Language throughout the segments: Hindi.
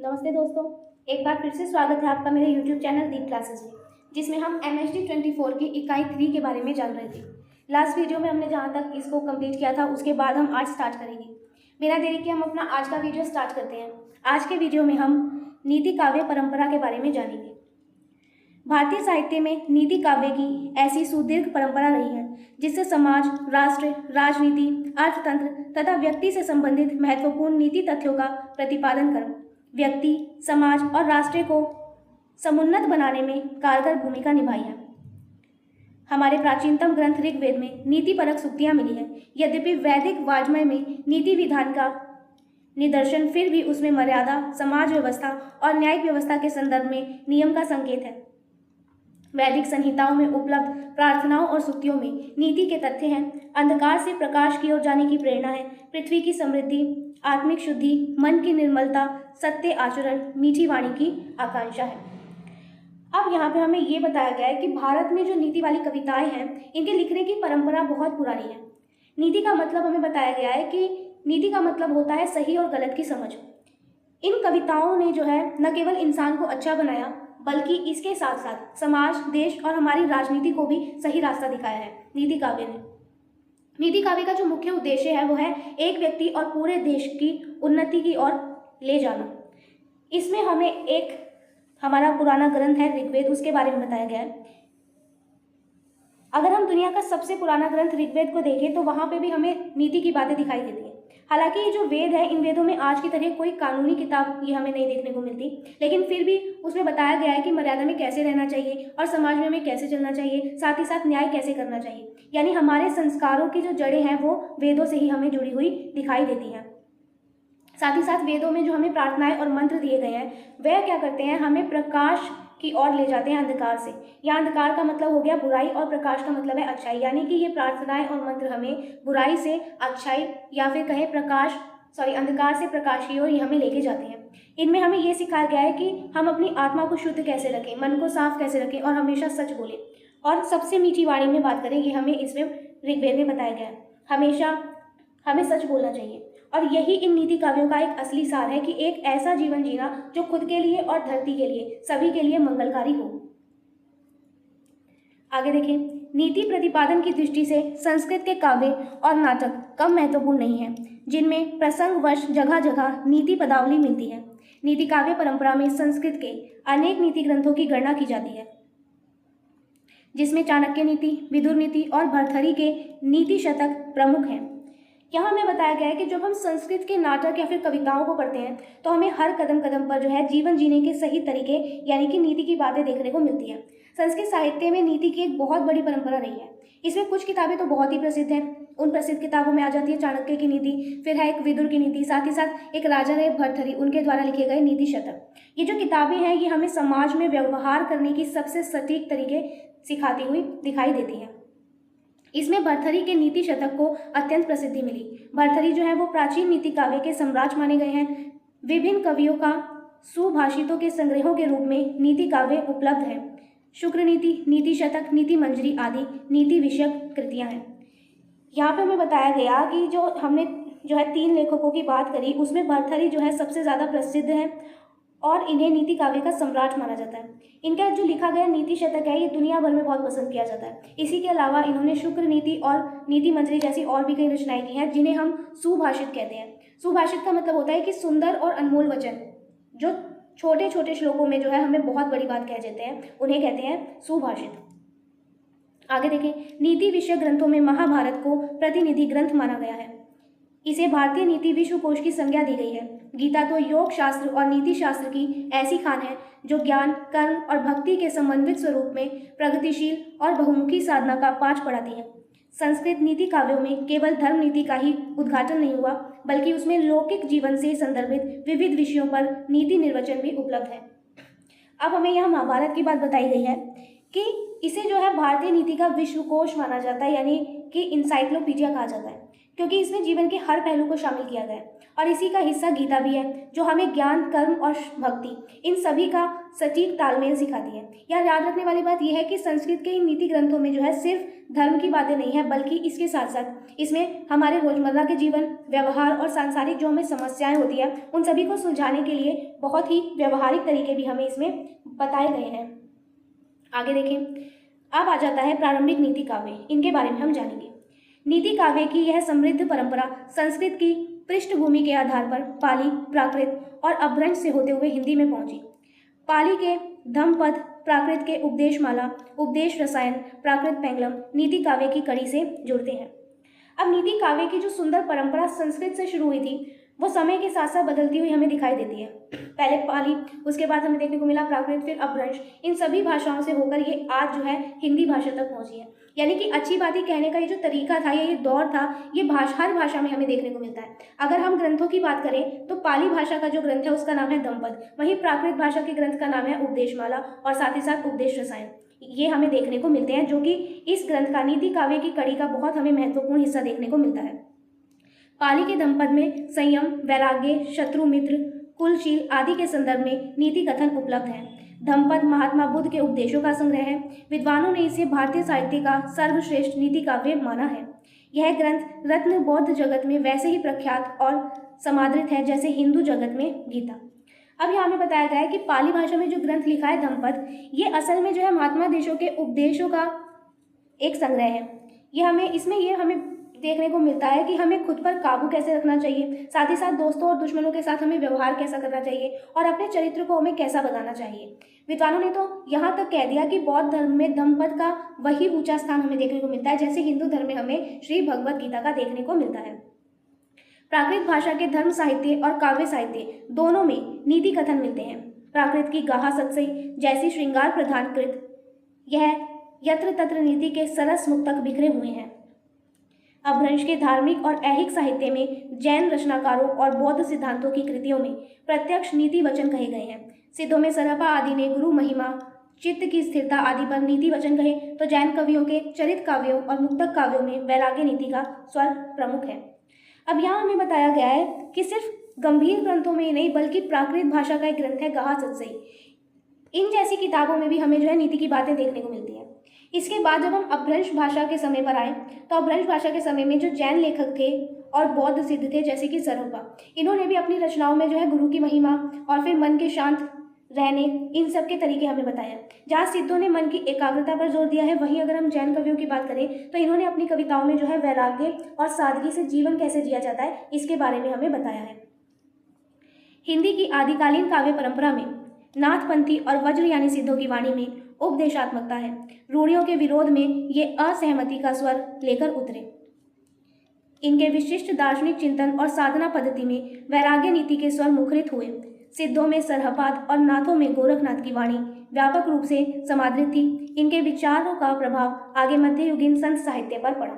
नमस्ते दोस्तों, एक बार फिर से स्वागत है आपका मेरे YouTube चैनल दीप क्लासेस में, जिसमें हम MHD 24 की इकाई 3 के बारे में जान रहे थे। लास्ट वीडियो में हमने जहां तक इसको कंप्लीट किया था, उसके बाद हम आज स्टार्ट करेंगे। बिना देरी के हम अपना आज का वीडियो स्टार्ट करते हैं। आज के वीडियो में हम नीति काव्य परंपरा के बारे में जानेंगे। भारतीय साहित्य में नीति काव्य की ऐसी सुदीर्घ परंपरा रही है जिससे समाज, राष्ट्र, राजनीति, अर्थतंत्र तथा व्यक्ति से संबंधित महत्वपूर्ण नीति तथ्यों का प्रतिपादन कर व्यक्ति, समाज और राष्ट्र को समुन्नत बनाने में कारगर भूमिका निभाई है। हमारे प्राचीनतम ग्रंथ ऋग्वेद में नीति परक सूक्तियाँ मिली है। यद्यपि वैदिक वाङ्मय में नीति विधान का निदर्शन, फिर भी उसमें मर्यादा, समाज व्यवस्था और न्यायिक व्यवस्था के संदर्भ में नियम का संकेत है। वैदिक संहिताओं में उपलब्ध प्रार्थनाओं और स्तुतियों में नीति के तथ्य हैं। अंधकार से प्रकाश की ओर जाने की प्रेरणा है। पृथ्वी की समृद्धि, आत्मिक शुद्धि, मन की निर्मलता, सत्य आचरण, मीठी वाणी की आकांक्षा है। अब यहाँ पे हमें ये बताया गया है कि भारत में जो नीति वाली कविताएं हैं, इनके लिखने की परंपरा बहुत पुरानी है। नीति का मतलब हमें बताया गया है कि नीति का मतलब होता है सही और गलत की समझ। इन कविताओं ने जो है न केवल इंसान को अच्छा बनाया, बल्कि इसके साथ साथ समाज, देश और हमारी राजनीति को भी सही रास्ता दिखाया है नीति काव्य ने। नीति काव्य का जो मुख्य उद्देश्य है वो है एक व्यक्ति और पूरे देश की उन्नति की ओर ले जाना। इसमें हमें एक हमारा पुराना ग्रंथ है ऋग्वेद, उसके बारे में बताया गया है। अगर हम दुनिया का सबसे पुराना ग्रंथ ऋग्वेद को देखें तो वहाँ पे भी हमें नीति की बातें दिखाई देती हैं। हालांकि ये जो वेद है, इन वेदों में आज की तरह कोई कानूनी किताब ये हमें नहीं देखने को मिलती, लेकिन फिर भी उसमें बताया गया है कि मर्यादा में कैसे रहना चाहिए और समाज में हमें कैसे चलना चाहिए, साथ ही साथ न्याय कैसे करना चाहिए। यानी हमारे संस्कारों की जो जड़ें हैं वो वेदों से ही हमें जुड़ी हुई दिखाई देती हैं। साथ ही साथ वेदों में जो हमें प्रार्थनाएं और मंत्र दिए गए हैं, वह क्या करते हैं, हमें प्रकाश की ओर ले जाते हैं अंधकार से। या अंधकार का मतलब हो गया बुराई और प्रकाश का मतलब है अच्छाई। यानी कि ये प्रार्थनाएं और मंत्र हमें बुराई से अच्छाई या फिर कहें अंधकार से प्रकाश की ओर ये हमें लेके जाते हैं। इनमें हमें ये सिखाया गया है कि हम अपनी आत्मा को शुद्ध कैसे रखें, मन को साफ कैसे रखें और हमेशा सच बोलें। और सबसे मीठी वाणी में बात करें, ये हमें इसमें ऋग्वेद में बताया गया है। हमेशा हमें सच बोलना चाहिए। और यही इन नीति काव्यों का एक असली सार है कि एक ऐसा जीवन जीना जो खुद के लिए और धरती के लिए, सभी के लिए मंगलकारी हो। आगे देखें, नीति प्रतिपादन की दृष्टि से संस्कृत के काव्य और नाटक कम महत्वपूर्ण नहीं है, जिनमें प्रसंगवश जगह जगह नीति पदावली मिलती है। नीति काव्य परंपरा में संस्कृत के अनेक नीति ग्रंथों की गणना की जाती है, जिसमें चाणक्य नीति, विदुर नीति और भर्तृहरि के नीति शतक प्रमुख हैं। यहाँ हमें बताया गया है कि जब हम संस्कृत के नाटक या फिर कविताओं को पढ़ते हैं तो हमें हर कदम कदम पर जो है जीवन जीने के सही तरीके यानी कि नीति की बातें देखने को मिलती है। संस्कृत साहित्य में नीति की एक बहुत बड़ी परंपरा रही है। इसमें कुछ किताबें तो बहुत ही प्रसिद्ध हैं। उन प्रसिद्ध किताबों में आ जाती है चाणक्य की नीति, फिर है एक विदुर की नीति, साथ ही साथ एक राजा रहे भर्तृहरि, उनके द्वारा लिखे गए नीति शतक। ये जो किताबें हैं ये हमें समाज में व्यवहार करने की सबसे सटीक तरीके सिखाती हुई दिखाई देती है। इसमें भर्तृहरि के नीति शतक को अत्यंत प्रसिद्धि मिली। भर्तृहरि जो है वो प्राचीन नीति काव्य के सम्राट माने गए हैं। विभिन्न कवियों का सुभाषितों के संग्रहों के रूप में नीति काव्य उपलब्ध है। शुक्र नीति, नीति शतक, नीति मंजरी आदि नीति विषयक कृतियां हैं। यहाँ पे हमें बताया गया कि जो हमने जो है 3 लेखकों की बात करी, उसमें भर्तृहरि जो है सबसे ज़्यादा प्रसिद्ध है और इन्हें नीति काव्य का सम्राट माना जाता है। इनका जो लिखा गया नीति शतक है ये दुनिया भर में बहुत पसंद किया जाता है। इसी के अलावा इन्होंने शुक्र नीति और नीति मंजरी जैसी और भी कई रचनाएं की हैं, जिन्हें हम सुभाषित कहते हैं। सुभाषित का मतलब होता है कि सुंदर और अनमोल वचन, जो छोटे छोटे श्लोकों में जो है हमें बहुत बड़ी बात कह देते हैं, उन्हें कहते हैं सुभाषित। आगे देखें, नीति विषय ग्रंथों में महाभारत को प्रतिनिधि ग्रंथ माना गया है। इसे भारतीय नीति विश्वकोश की संज्ञा दी गई है। गीता तो योग शास्त्र और नीति शास्त्र की ऐसी खान है जो ज्ञान, कर्म और भक्ति के समन्वित स्वरूप में प्रगतिशील और बहुमुखी साधना का पाठ पढ़ाती है। संस्कृत नीति काव्यों में केवल धर्म नीति का ही उद्घाटन नहीं हुआ, बल्कि उसमें लौकिक जीवन से संदर्भित विविध विषयों पर नीति निर्वचन भी उपलब्ध है। अब हमें यहाँ महाभारत की बात बताई गई है कि इसे जो है भारतीय नीति का विश्वकोश माना जाता है, यानी कि इंसाइक्लोपीडिया कहा जाता है। क्योंकि इसमें जीवन के हर पहलू को शामिल किया गया है। और इसी का हिस्सा गीता भी है, जो हमें ज्ञान, कर्म और भक्ति इन सभी का सटीक तालमेल सिखाती है। यहाँ याद रखने वाली बात यह है कि संस्कृत के इन नीति ग्रंथों में जो है सिर्फ धर्म की बातें नहीं है, बल्कि इसके साथ साथ इसमें हमारे रोजमर्रा के जीवन, व्यवहार और सांसारिक जो हमें समस्याएं होती है उन सभी को सुलझाने के लिए बहुत ही व्यवहारिक तरीके भी हमें इसमें बताए गए हैं। आगे देखें, अब आ जाता है प्रारंभिक नीति काव्य। इनके बारे में हम जानेंगे। नीति काव्य की यह समृद्ध परंपरा संस्कृत की पृष्ठभूमि के आधार पर पाली, प्राकृत और अपभ्रंश से होते हुए हिंदी में पहुंची। पाली के धम्मपद, प्राकृत के उपदेशमाला, उपदेश रसायन, प्राकृत पेंगलम नीति काव्य की कड़ी से जुड़ते हैं। अब नीति काव्य की जो सुंदर परंपरा संस्कृत से शुरू हुई थी वो समय के साथ साथ बदलती हुई हमें दिखाई देती है। पहले पाली, उसके बाद हमें देखने को मिला प्राकृत, फिर अपभ्रंश। इन सभी भाषाओं से होकर ये आज जो है हिंदी भाषा तक पहुंची है। यानी कि अच्छी बातें कहने का ये जो तरीका था या ये दौर था, ये हर भाषा में हमें देखने को मिलता है। अगर हम ग्रंथों की बात करें तो पाली भाषा का जो ग्रंथ है उसका नाम है धम्मपद, वहीं प्राकृत भाषा के ग्रंथ का नाम है उपदेशमाला और साथ ही साथ उपदेश रसायन। ये हमें देखने को मिलते हैं, जो कि इस ग्रंथ का, नीति काव्य की कड़ी का बहुत हमें महत्वपूर्ण हिस्सा देखने को मिलता है। पाली के धम्मपद में संयम, वैराग्य, शत्रु मित्र, कुलशील आदि के संदर्भ में नीति कथन उपलब्ध है। धम्मपद महात्मा बुद्ध के उपदेशों का संग्रह है। विद्वानों ने इसे भारतीय साहित्य का सर्वश्रेष्ठ नीति काव्य माना है। यह ग्रंथ रत्न बौद्ध जगत में वैसे ही प्रख्यात और समादृत है जैसे हिंदू जगत में गीता। अब यहाँ हमें बताया गया है कि पाली भाषा में जो ग्रंथ लिखा है धम्मपद, ये असल में जो है महात्मा देशों के उपदेशों का एक संग्रह है। ये हमें देखने को मिलता है कि हमें खुद पर काबू कैसे रखना चाहिए, साथ ही साथ दोस्तों और दुश्मनों के साथ हमें व्यवहार कैसा करना चाहिए और अपने चरित्र को हमें कैसा बनाना चाहिए। विद्वानों ने तो यहाँ तक कह दिया कि बौद्ध धर्म में धम्मपद का वही ऊंचा स्थान हमें देखने को मिलता है जैसे हिंदू धर्म में हमें श्री भगवद गीता का देखने को मिलता है। प्राकृत भाषा के धर्म साहित्य और काव्य साहित्य दोनों में नीति कथन मिलते हैं। प्राकृत की गाहा सत्सई जैसी श्रृंगार प्रधान कृत, यह यत्र तत्र नीति के सरस मुक्तक बिखरे हुए हैं। अपभ्रंश के धार्मिक और ऐहिक साहित्य में जैन रचनाकारों और बौद्ध सिद्धांतों की कृतियों में प्रत्यक्ष नीति वचन कहे गए हैं। सिद्धों में सरपा आदि ने गुरु महिमा, चित्त की स्थिरता आदि पर नीति वचन कहे, तो जैन कवियों के चरित काव्यों और मुक्तक काव्यों में वैराग्य नीति का स्वर प्रमुख है। अब यहाँ हमें बताया गया है कि सिर्फ गंभीर ग्रंथों में ही नहीं बल्कि प्राकृत भाषा का एक ग्रंथ है गाहा सत्सई, इन जैसी किताबों में भी हमें जो है नीति की बातें देखने को मिलती हैं। इसके बाद जब हम अपभ्रंश भाषा के समय पर आए तो अपभ्रंश भाषा के समय में जो जैन लेखक थे और बौद्ध सिद्ध थे जैसे कि सरपा, इन्होंने भी अपनी रचनाओं में जो है गुरु की महिमा और फिर मन के शांत रहने, इन सब के तरीके हमें बताया। जहाँ सिद्धों ने मन की एकाग्रता पर जोर दिया है, वहीं अगर हम जैन कवियों की बात करें तो इन्होंने अपनी कविताओं में जो है वैराग्य और सादगी से जीवन कैसे जिया जाता है इसके बारे में हमें बताया है। हिंदी की आदिकालीन काव्य परंपरा में नाथपंथी और वज्र यानी सिद्धों की वाणी में उपदेशात्मकता है। रूढ़ियों के विरोध में ये असहमति का स्वर लेकर उतरे। इनके विशिष्ट दार्शनिक चिंतन और साधना पद्धति में वैराग्य नीति के स्वर मुखरित हुए। सिद्धों में सरहपाद और नाथों में गोरखनाथ की वाणी व्यापक रूप से समादृत थी। इनके विचारों का प्रभाव आगे मध्ययुगीन संत साहित्य पर पड़ा।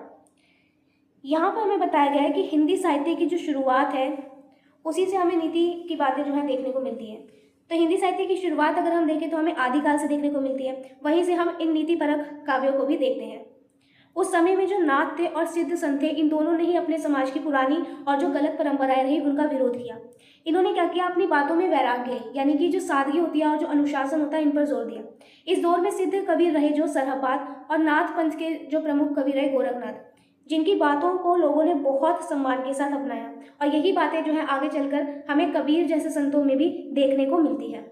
यहाँ पर हमें बताया गया है कि हिंदी साहित्य की जो शुरुआत है उसी से हमें नीति की बातें जो है देखने को मिलती हैं। तो हिंदी साहित्य की शुरुआत अगर हम देखें तो हमें आदिकाल से देखने को मिलती है, वहीं से हम इन नीति परक काव्यों को भी देखते हैं। उस समय में जो नाथ थे और सिद्ध संत थे, इन दोनों ने ही अपने समाज की पुरानी और जो गलत परंपराएं रही उनका विरोध किया। इन्होंने क्या किया, अपनी बातों में वैराग्य यानी कि जो सादगी होती है और जो अनुशासन होता है इन पर जोर दिया। इस दौर में सिद्ध कवि रहे जो सरहपाद और नाथ पंथ के जो प्रमुख कवि रहे गोरखनाथ, जिनकी बातों को लोगों ने बहुत सम्मान के साथ अपनाया और यही बातें जो है आगे चलकर हमें कबीर जैसे संतों में भी देखने को मिलती है।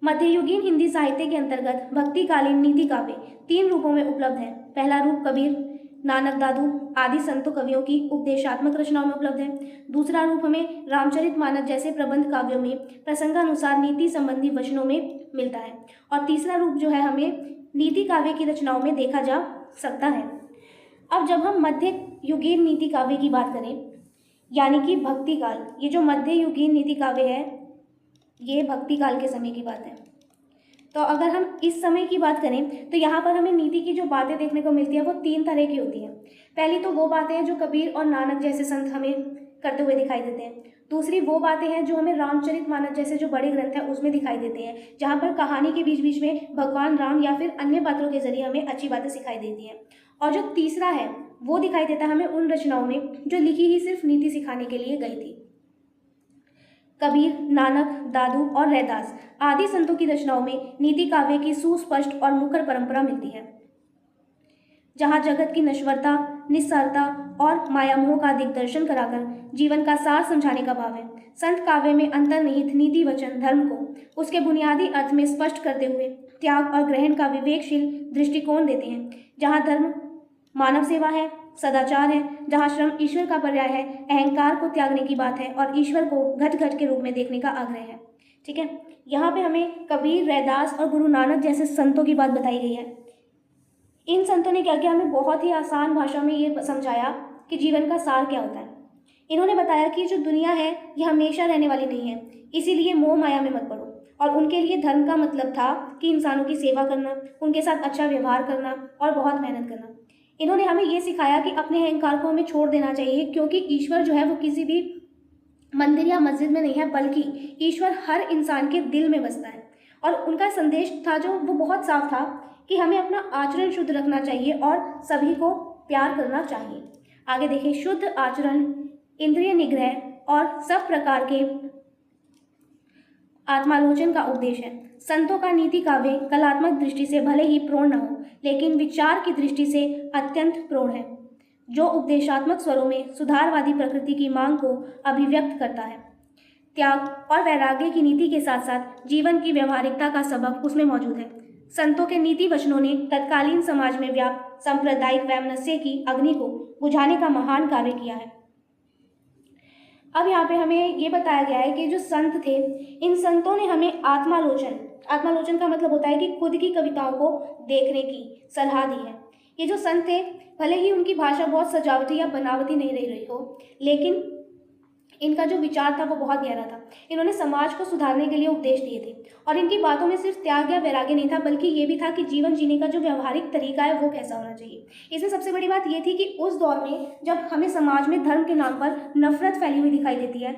मध्ययुगीन हिंदी साहित्य के अंतर्गत भक्तिकालीन नीति काव्य 3 रूपों में उपलब्ध है। पहला रूप कबीर, नानक दादू आदि संतों कवियों की उपदेशात्मक रचनाओं में उपलब्ध है। दूसरा रूप हमें रामचरितमानस जैसे प्रबंध काव्यों में प्रसंगानुसार नीति संबंधी वचनों में मिलता है। और तीसरा रूप जो है हमें नीति काव्य की रचनाओं में देखा जा सकता है। अब जब हम मध्ययुगीन नीति काव्य की बात करें यानी कि भक्ति काल, ये जो मध्ययुगीन नीति काव्य है ये भक्ति काल के समय की बात है। तो अगर हम इस समय की बात करें तो यहाँ पर हमें नीति की जो बातें देखने को मिलती है वो 3 तरह की होती हैं। पहली तो वो बातें हैं जो कबीर और नानक जैसे संत हमें करते हुए दिखाई देते हैं। दूसरी वो बातें हैं जो हमें रामचरितमानस जैसे जो बड़े ग्रंथ हैं उसमें दिखाई देते हैं, जहाँ पर कहानी के बीच बीच में भगवान राम या फिर अन्य पात्रों के जरिए हमें अच्छी बातें सिखाई देती हैं। और जो तीसरा है वो दिखाई देता है हमें उन रचनाओं में जो लिखी ही सिर्फ नीति सिखाने के लिए गई थी। कबीर, नानक, दादू और रैदास आदि संतों की रचनाओं में नीति काव्य की सुस्पष्ट और मुखर परंपरा मिलती है, जहाँ जगत की नश्वरता, निस्सारता और मायामोह का दिग्दर्शन कराकर जीवन का सार समझाने का भाव है। संत काव्य में अंतर्निहित नीति वचन धर्म को उसके बुनियादी अर्थ में स्पष्ट करते हुए त्याग और ग्रहण का विवेकशील दृष्टिकोण देते हैं। जहाँ धर्म मानव सेवा है, सदाचार है, जहाँ श्रम ईश्वर का पर्याय है, अहंकार को त्यागने की बात है और ईश्वर को घट घट के रूप में देखने का आग्रह है। ठीक है, यहाँ पे हमें कबीर, रैदास और गुरु नानक जैसे संतों की बात बताई गई है। इन संतों ने क्या किया, हमें बहुत ही आसान भाषा में ये समझाया कि जीवन का सार क्या होता है। इन्होंने बताया कि जो दुनिया है ये हमेशा रहने वाली नहीं है, इसीलिए मोह माया में मत पड़ो। और उनके लिए धर्म का मतलब था कि इंसानों की सेवा करना, उनके साथ अच्छा व्यवहार करना और बहुत मेहनत करना। इन्होंने हमें ये सिखाया कि अपने अहंकार को हमें छोड़ देना चाहिए, क्योंकि ईश्वर जो है वो किसी भी मंदिर या मस्जिद में नहीं है, बल्कि ईश्वर हर इंसान के दिल में बसता है। और उनका संदेश था जो वो बहुत साफ था कि हमें अपना आचरण शुद्ध रखना चाहिए और सभी को प्यार करना चाहिए। आगे देखिए, शुद्ध आचरण, इंद्रिय निग्रह और सब प्रकार के आत्मालोचन का उपदेश है। संतों का नीति काव्य कलात्मक दृष्टि से भले ही प्रौढ़ न हो, लेकिन विचार की दृष्टि से अत्यंत प्रौढ़ है, जो उपदेशात्मक स्वरों में सुधारवादी प्रकृति की मांग को अभिव्यक्त करता है। त्याग और वैराग्य की नीति के साथ साथ जीवन की व्यवहारिकता का सबक उसमें मौजूद है। संतों के नीति वचनों ने तत्कालीन समाज में व्याप्त सांप्रदायिक वैमनस्य की अग्नि को बुझाने का महान कार्य किया है। अब यहाँ पे हमें ये बताया गया है कि जो संत थे, इन संतों ने हमें आत्मालोचन का मतलब होता है कि खुद की कविताओं को देखने की सलाह दी है। ये जो संत थे, भले ही उनकी भाषा बहुत सजावटी या बनावटी नहीं रही हो, लेकिन इनका जो विचार था वो बहुत गहरा था। इन्होंने समाज को सुधारने के लिए उपदेश दिए थे और इनकी बातों में सिर्फ त्याग या वैराग्य नहीं था, बल्कि ये भी था कि जीवन जीने का जो व्यवहारिक तरीका है वो कैसा होना चाहिए। इसमें सबसे बड़ी बात ये थी कि उस दौर में जब हमें समाज में धर्म के नाम पर नफरत फैली हुई दिखाई देती है,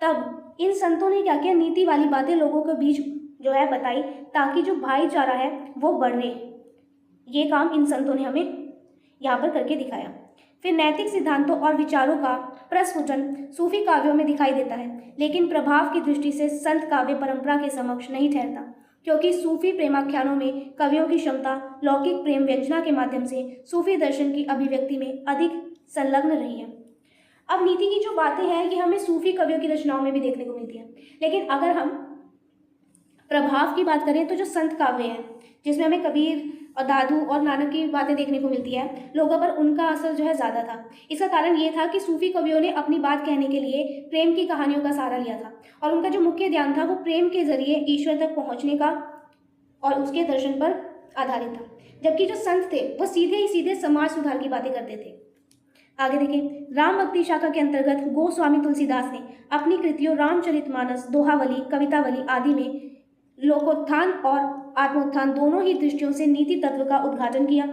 तब इन संतों ने क्या किया, नीति वाली बातें लोगों के बीच जो है बताई, ताकि जो भाईचारा है वो बढ़े। ये काम इन संतों ने हमें यहाँ पर करके दिखाया। फिर नैतिक सिद्धांतों और विचारों का प्रस्फुटन सूफी काव्यों में दिखाई देता है, लेकिन प्रभाव की दृष्टि से संत काव्य परंपरा के समक्ष नहीं ठहरता, क्योंकि सूफी प्रेमाख्यानों में कवियों की क्षमता लौकिक प्रेम व्यंजना के माध्यम से सूफी दर्शन की अभिव्यक्ति में अधिक संलग्न रही है। अब नीति की जो बातें हैं ये हमें सूफी कवियों की रचनाओं में भी देखने को मिलती है, लेकिन अगर हम प्रभाव की बात करें तो जो संत काव्य हैं, जिसमें हमें कबीर और दादू और नानक की बातें देखने को मिलती है, लोगों पर उनका असर जो है ज़्यादा था। इसका कारण ये था कि सूफी कवियों ने अपनी बात कहने के लिए प्रेम की कहानियों का सहारा लिया था और उनका जो मुख्य ध्यान था वो प्रेम के जरिए ईश्वर तक पहुँचने का और उसके दर्शन पर आधारित था। जबकि जो संत थे वो सीधे ही सीधे समाज सुधार की बातें करते थे। आगे देखिए, राम भक्ति शाखा के अंतर्गत गोस्वामी तुलसीदास ने अपनी कृतियों रामचरितमानस, दोहावली, कवितावली आदि में लोकोत्थान और आत्मोत्थान दोनों ही दृष्टियों से नीति तत्व का उद्घाटन किया।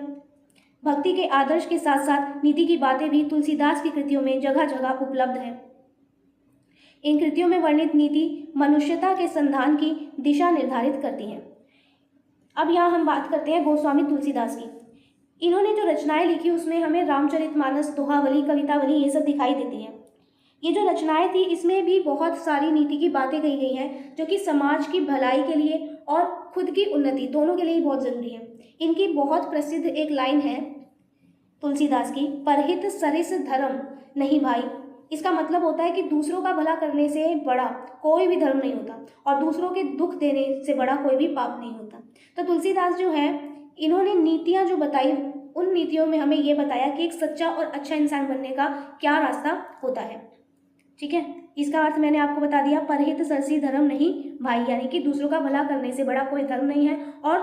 भक्ति के आदर्श के साथ साथ नीति की बातें भी तुलसीदास की कृतियों में जगह जगह उपलब्ध है। इन कृतियों में वर्णित नीति मनुष्यता के संधान की दिशा निर्धारित करती हैं। अब यहाँ हम बात करते हैं गोस्वामी तुलसीदास की। इन्होंने जो रचनाएं लिखी उसमें हमें रामचरितमानस, दोहावली, कवितावली ये सब दिखाई देती हैं। ये जो रचनाएं थी इसमें भी बहुत सारी नीति की बातें कही गई हैं, जो कि समाज की भलाई के लिए और खुद की उन्नति दोनों के लिए बहुत ज़रूरी है। इनकी बहुत प्रसिद्ध एक लाइन है तुलसीदास की, परहित सरिस धर्म नहीं भाई। इसका मतलब होता है कि दूसरों का भला करने से बड़ा कोई भी धर्म नहीं होता और दूसरों के दुख देने से बड़ा कोई भी पाप नहीं होता। तो तुलसीदास जो है, इन्होंने नीतियाँ जो बताई, उन नीतियों में हमें ये बताया कि एक सच्चा और अच्छा इंसान बनने का क्या रास्ता होता है। ठीक है, इसका अर्थ मैंने आपको बता दिया, परहित सरसी धर्म नहीं भाई, यानी कि दूसरों का भला करने से बड़ा कोई धर्म नहीं है और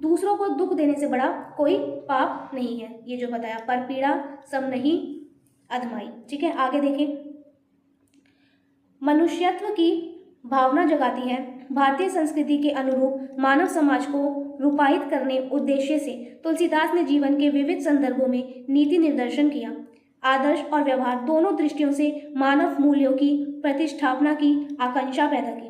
दूसरों को दुख देने से बड़ा कोई पाप नहीं है। ये जो बताया, पर पीड़ा सम नहीं अधमाई। ठीक है, आगे देखें, मनुष्यत्व की भावना जगाती है। भारतीय संस्कृति के अनुरूप मानव समाज को रूपायित करने उद्देश्य से तुलसीदास ने जीवन के विविध संदर्भों में नीति निर्देशन किया। आदर्श और व्यवहार दोनों दृष्टियों से मानव मूल्यों की प्रतिष्ठापना की आकांक्षा पैदा की।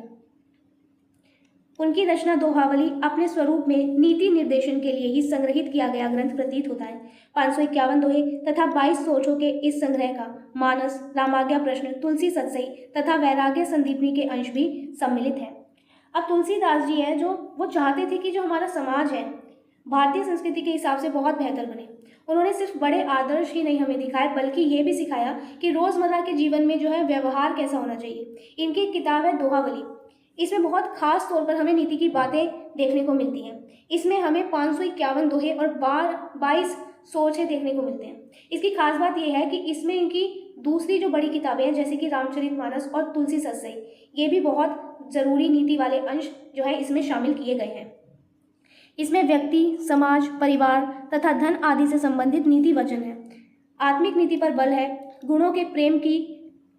उनकी रचना दोहावली अपने स्वरूप में नीति निर्देशन के लिए ही संग्रहित किया गया ग्रंथ प्रतीत होता है। 551 दोहे तथा 22 सोचों के इस संग्रह का मानस, रामाज्ञा प्रश्न, तुलसी सतसई तथा वैराग्य संदीपनी के अंश भी सम्मिलित है। अब तुलसीदास जी हैं जो वो चाहते थे कि जो हमारा समाज है भारतीय संस्कृति के हिसाब से बहुत बेहतर बने। उन्होंने सिर्फ बड़े आदर्श ही नहीं हमें दिखाए बल्कि ये भी सिखाया कि रोज़मर्रा के जीवन में जो है व्यवहार कैसा होना चाहिए। इनकी एक किताब है दोहावली, इसमें बहुत खास तौर पर हमें नीति की बातें देखने को मिलती हैं। इसमें हमें 551 दोहे और 22 सोचें देखने को मिलते हैं। इसकी खास बात यह है कि इसमें इनकी दूसरी जो बड़ी किताबें हैं जैसे कि रामचरितमानस और तुलसी सतसई, ये भी बहुत ज़रूरी नीति वाले अंश जो है इसमें शामिल किए गए हैं। इसमें व्यक्ति, समाज, परिवार तथा धन आदि से संबंधित नीति वचन है। आत्मिक नीति पर बल है। गुणों के प्रेम की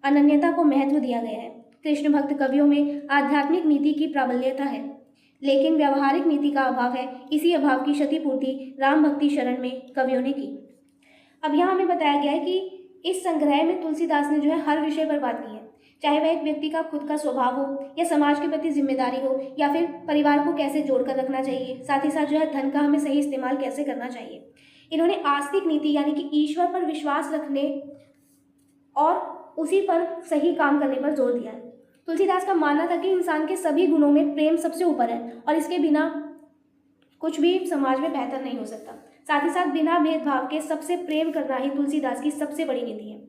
अनन्यता को महत्व दिया गया है। कृष्ण भक्त कवियों में आध्यात्मिक नीति की प्राबल्यता है, लेकिन व्यावहारिक नीति का अभाव है। इसी अभाव की क्षतिपूर्ति राम भक्ति शरण में कवियों ने की। अब यहाँ हमें बताया गया है कि इस संग्रह में तुलसीदास ने जो है हर विषय पर बात की है, चाहे वह एक व्यक्ति का खुद का स्वभाव हो या समाज के प्रति जिम्मेदारी हो या फिर परिवार को कैसे जोड़कर रखना चाहिए, साथ ही साथ जो है धन का हमें सही इस्तेमाल कैसे करना चाहिए। इन्होंने आस्तिक नीति यानी कि ईश्वर पर विश्वास रखने और उसी पर सही काम करने पर जोर दिया है। तुलसीदास का मानना था कि इंसान के सभी गुणों में प्रेम सबसे ऊपर है और इसके बिना कुछ भी समाज में बेहतर नहीं हो सकता। साथ ही साथ बिना भेदभाव के सबसे प्रेम करना ही तुलसीदास की सबसे बड़ी नीति है।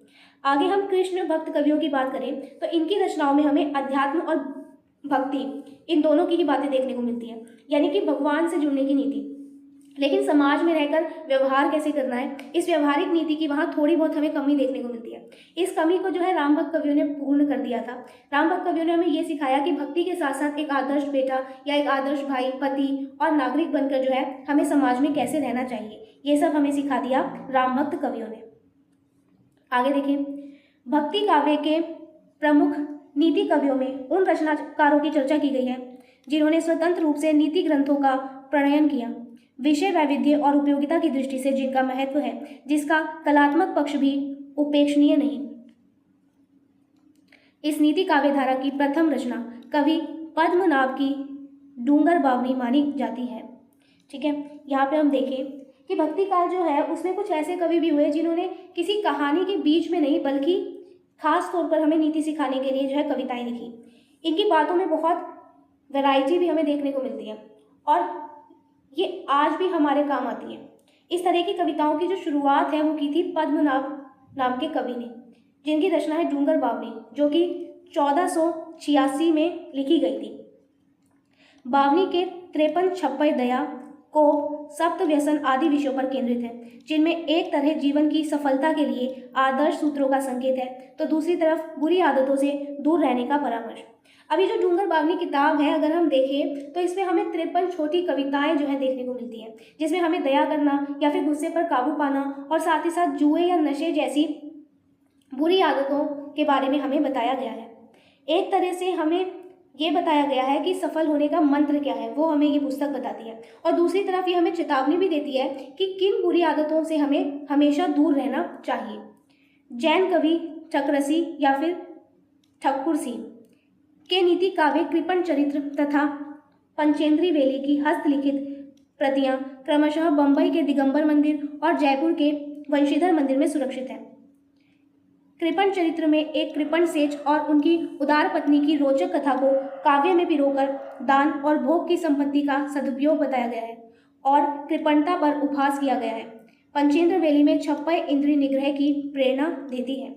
आगे हम कृष्ण भक्त कवियों की बात करें तो इनकी रचनाओं में हमें अध्यात्म और भक्ति इन दोनों की ही बातें देखने को मिलती हैं, यानी कि भगवान से जुड़ने की नीति। लेकिन समाज में रहकर व्यवहार कैसे करना है, इस व्यवहारिक नीति की वहाँ थोड़ी बहुत हमें कमी देखने को मिलती है। इस कमी को जो है राम भक्त कवियों ने पूर्ण कर दिया था। राम भक्त कवियों ने हमें ये सिखाया कि भक्ति के साथ साथ एक आदर्श बेटा या एक आदर्श भाई, पति और नागरिक बनकर जो है हमें समाज में कैसे रहना चाहिए, ये सब हमें सिखा दिया राम भक्त कवियों ने। आगे देखिए, भक्ति काव्य के प्रमुख नीति कवियों में उन रचनाकारों की चर्चा की गई है जिन्होंने स्वतंत्र रूप से नीति ग्रंथों का प्रणयन किया, विषय वैविध्य और उपयोगिता की दृष्टि से जिनका महत्व है, जिसका कलात्मक पक्ष भी उपेक्षणीय नहीं। इस नीति काव्य धारा की प्रथम रचना कवि पद्मनाभ की डूंगर बावनी मानी जाती है। ठीक है, यहाँ पे हम देखें कि भक्ति काल जो है उसमें कुछ ऐसे कवि भी हुए जिन्होंने किसी कहानी के बीच में नहीं बल्कि खास तौर पर हमें नीति सिखाने के लिए जो है कविताएं लिखी। इनकी बातों में बहुत वैरायटी भी हमें देखने को मिलती है और ये आज भी हमारे काम आती है। इस तरह की कविताओं की जो शुरुआत है वो की थी पद्मनाभ नाम के कवि ने, जिनकी रचना है डूंगर बावनी, जो कि 1486 में लिखी गई थी। बावनी के 53 छप्पय दया, कोप, सप्त व्यसन आदि विषयों पर केंद्रित है, जिनमें एक तरह जीवन की सफलता के लिए आदर्श सूत्रों का संकेत है तो दूसरी तरफ बुरी आदतों से दूर रहने का परामर्श। अभी जो डूंगर बावनी किताब है अगर हम देखें तो इसमें हमें 53 छोटी कविताएं जो है देखने को मिलती हैं, जिसमें हमें दया करना या फिर गुस्से पर काबू पाना और साथ ही साथ जुए या नशे जैसी बुरी आदतों के बारे में हमें बताया गया है। एक तरह से हमें ये बताया गया है कि सफल होने का मंत्र क्या है, वो हमें ये पुस्तक बताती है और दूसरी तरफ ये हमें चेतावनी भी देती है कि किन बुरी आदतों से हमें हमेशा दूर रहना चाहिए। जैन कवि चक्रसी या फिर ठकुरसी के नीति काव्य कृपण चरित्र तथा पंचेंद्री वेली की हस्तलिखित प्रतियां क्रमशः बंबई के दिगंबर मंदिर और जयपुर के वंशीधर मंदिर में सुरक्षित हैं। कृपण चरित्र में एक कृपण सेठ और उनकी उदार पत्नी की रोचक कथा को काव्य में पिरोकर दान और भोग की संपत्ति का सदुपयोग बताया गया है और कृपणता पर उपहास किया गया है। पंचेंद्र वेली में छप्पय इंद्रिय निग्रह की प्रेरणा देती है।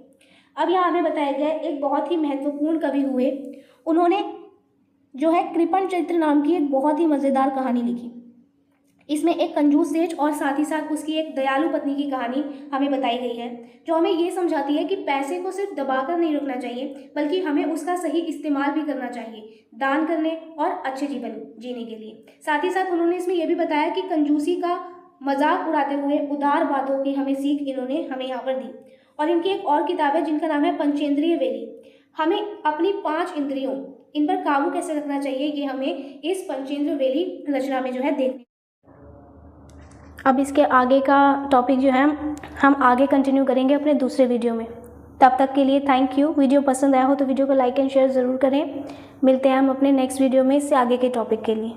अब यहाँ हमें बताया गया एक बहुत ही महत्वपूर्ण कवि हुए, उन्होंने जो है कृपण चरित्र नाम की एक बहुत ही मज़ेदार कहानी लिखी। इसमें एक कंजूस सेठ और साथ ही साथ उसकी एक दयालु पत्नी की कहानी हमें बताई गई है, जो हमें ये समझाती है कि पैसे को सिर्फ दबाकर नहीं रखना चाहिए बल्कि हमें उसका सही इस्तेमाल भी करना चाहिए दान करने और अच्छे जीवन जीने के लिए। साथ ही साथ उन्होंने इसमें यह भी बताया कि कंजूसी का मजाक उड़ाते हुए उदार बातों की हमें सीख इन्होंने हमें यहाँ पर दी। और इनकी एक और किताब है जिनका नाम है पंचेंद्रिय वेली। हमें अपनी 5 इंद्रियों इन पर काबू कैसे रखना चाहिए ये हमें इस पंचेंद्र वेली रचना में जो है देखने। अब इसके आगे का टॉपिक जो है हम आगे कंटिन्यू करेंगे अपने दूसरे वीडियो में। तब तक के लिए थैंक यू। वीडियो पसंद आया हो तो वीडियो को लाइक एंड शेयर ज़रूर करें। मिलते हैं हम अपने नेक्स्ट वीडियो में इससे आगे के टॉपिक के लिए।